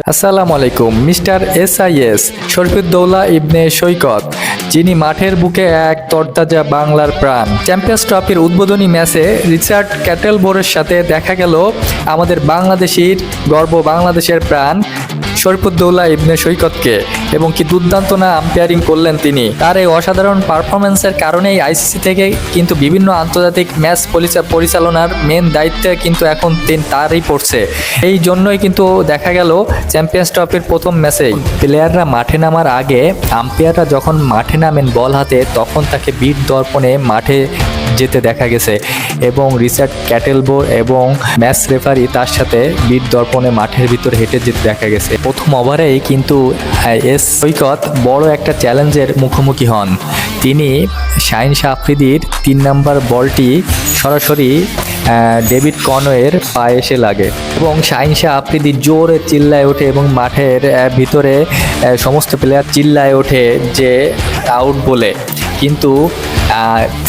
আসসালামু আলাইকুম। Mister SIS শরীফুদ্দৌলা ইবনে সৈকত, যিনি মাঠের বুকে এক তরতাজা বাংলার প্রাণ। চ্যাম্পিয়ন্স ট্রফির উদ্বোধনী ম্যাচে রিচার্ড ক্যাটেলবোরের সাথে দেখা গেল আমাদের বাংলাদেশির গর্ব, বাংলাদেশের প্রাণ শরীফুদ্দৌলা ইবনে সৈকতকে, এবং কি দুর্দান্ত না আম্পায়ারিং করলেন তিনি। তার এই অসাধারণ পারফরমেন্সের কারণেই আইসিসি থেকে কিন্তু বিভিন্ন আন্তর্জাতিক ম্যাচ পরিচালনার মেন দায়িত্বে কিন্তু এখন তারই পড়ছে। এই জন্যই কিন্তু দেখা গেল চ্যাম্পিয়ন্স ট্রফির প্রথম ম্যাচেই প্লেয়াররা মাঠে নামার আগে আম্পায়াররা যখন মাঠে নামেন বল হাতে, তখন তাকে বীর দর্পণে মাঠে যেতে দেখা গেছে, এবং রিচার্ড ক্যাটেলবোর এবং ম্যাচ রেফারি তার সাথে বীর দর্পণে মাঠের ভিতরে হেঁটে যেতে দেখা গেছে। প্রথম ওভারেই কিন্তু এস সৈকত বড় একটা চ্যালেঞ্জের মুখোমুখি হন। তিনি শাহিন শাহ আফ্রিদির 3 নম্বর বলটি সরাসরি ডেভিড কনওয়ের পায়ে এসে লাগে, এবং শাহিন শাহ আফ্রিদি জোরে চিল্লায় ওঠে এবং মাঠের ভিতরে সমস্ত প্লেয়ার চিল্লায় ওঠে যে আউট বলে, কিন্তু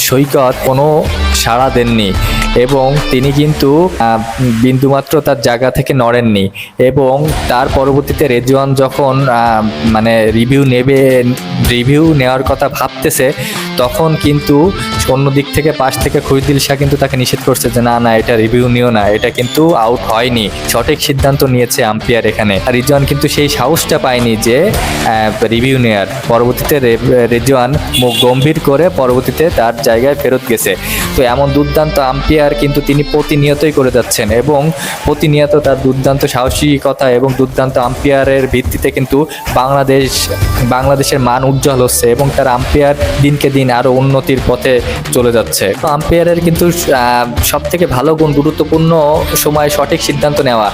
সৈকত কোনো সাড়া দেননি এবং তিনি কিন্তু বিন্দুমাত্র তার জায়গা থেকে নড়েননি। এবং তার পরবর্তীতে রেজওয়ান যখন রিভিউ নেওয়ার কথা ভাবতেছে, তখন কিন্তু অন্য দিক থেকে পাশ থেকে খরিদুল শাহ কিন্তু তাকে নিষেধ করছে যে না এটা রিভিউ নিও না, এটা কিন্তু আউট হয়নি, সঠিক সিদ্ধান্ত নিয়েছে আম্পায়ার এখানে। রিজওয়ান কিন্তু সেই সাহসটা পায়নি যে রিভিউ নেওয়ার। পরবর্তীতে রেজওয়ান মুখ গম্ভীর করে পরবর্তীতে তার জায়গায় ফেরত গেছে। তো এমন দুর্দান্ত আম্পায়ার কিন্তু তিনি প্রতিনিয়তই করে যাচ্ছেন, এবং প্রতিনিয়ত তার দুর্দান্ত সাহসিকতা এবং দুর্দান্ত আম্পায়ারের ভিত্তিতে কিন্তু বাংলাদেশের মান উজ্জ্বল হচ্ছে, এবং তার আম্পায়ার দিনকে দিন আরও উন্নতির পথে চলে যাচ্ছে। তো আম্পায়ারের কিন্তু সব থেকে ভালো গুণ গুরুত্বপূর্ণ সময় সঠিক সিদ্ধান্ত নেওয়া।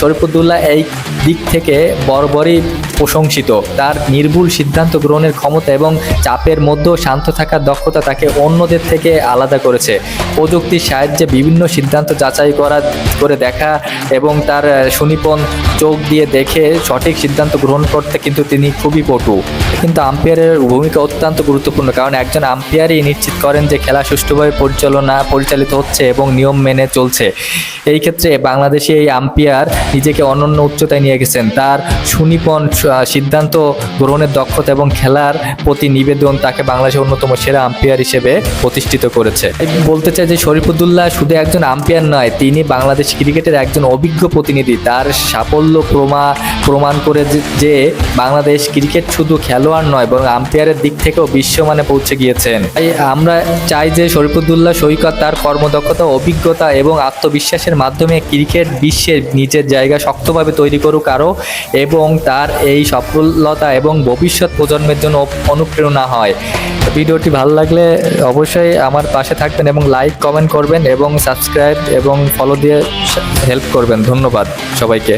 শরীফুদ্দৌলা এই দিক থেকে বরাবরই প্রশংসিত। তার নির্ভুল সিদ্ধান্ত গ্রহণের ক্ষমতা এবং চাপের মধ্যেও শান্ত থাকার দক্ষতা তাকে অন্যদের থেকে আলাদা করেছে। প্রযুক্তির সাহায্যে বিভিন্ন সিদ্ধান্ত যাচাই করে দেখা এবং তার সুনিপুণ চোখ দিয়ে দেখে সঠিক সিদ্ধান্ত গ্রহণ করতে কিন্তু তিনি খুবই পটু। কিন্তু আম্পায়ারের ভূমিকা অত্যন্ত গুরুত্বপূর্ণ, কারণ একজন আম্পায়ারই নিশ্চিত করেন যে খেলা সুষ্ঠুভাবে পরিচালিত হচ্ছে এবং নিয়ম মেনে চলছে। এই ক্ষেত্রে বাংলাদেশি এই আম্পায়ার নিজেকে অনন্য উচ্চতায় নিয়ে গেছেন। তার সুনিপুণ সিদ্ধান্ত গ্রহণের দক্ষতা এবং খেলার প্রতি নিবেদন তাকে বাংলাদেশের অন্যতম সেরা আম্পায়ার হিসেবে প্রতিষ্ঠিত করেছে। বলতে চাই যে শরীফুদ্দৌলা শুধু একজন আম্পায়ার নয়, তিনি বাংলাদেশ ক্রিকেটের একজন অভিজ্ঞ প্রতিনিধি। তার সাফল্য প্রমাণ করে যে বাংলাদেশ ক্রিকেট শুধু খেলোয়াড় নয়, বরং আম্পায়ারের দিক থেকেও বিশ্বমানে পৌঁছে গিয়েছেন। তাই আমরা চাই যে শরীফুদ্দৌলা সৈকত তার কর্মদক্ষতা, অভিজ্ঞতা এবং আত্মবিশ্বাসের মাধ্যমে ক্রিকেট বিশ্বের নিজের জায়গা শক্তভাবে তৈরি করুক আরও, এবং তার এই সফলতা এবং ভবিষ্যৎ প্রজন্মের জন্য অনুপ্রেরণা হয়। ভিডিওটি ভালো লাগলে অবশ্যই আমার পাশে থাকবেন এবং লাইক, কমেন্ট করবেন এবং সাবস্ক্রাইব এবং ফলো দিয়ে হেল্প করবেন। ধন্যবাদ সবাইকে।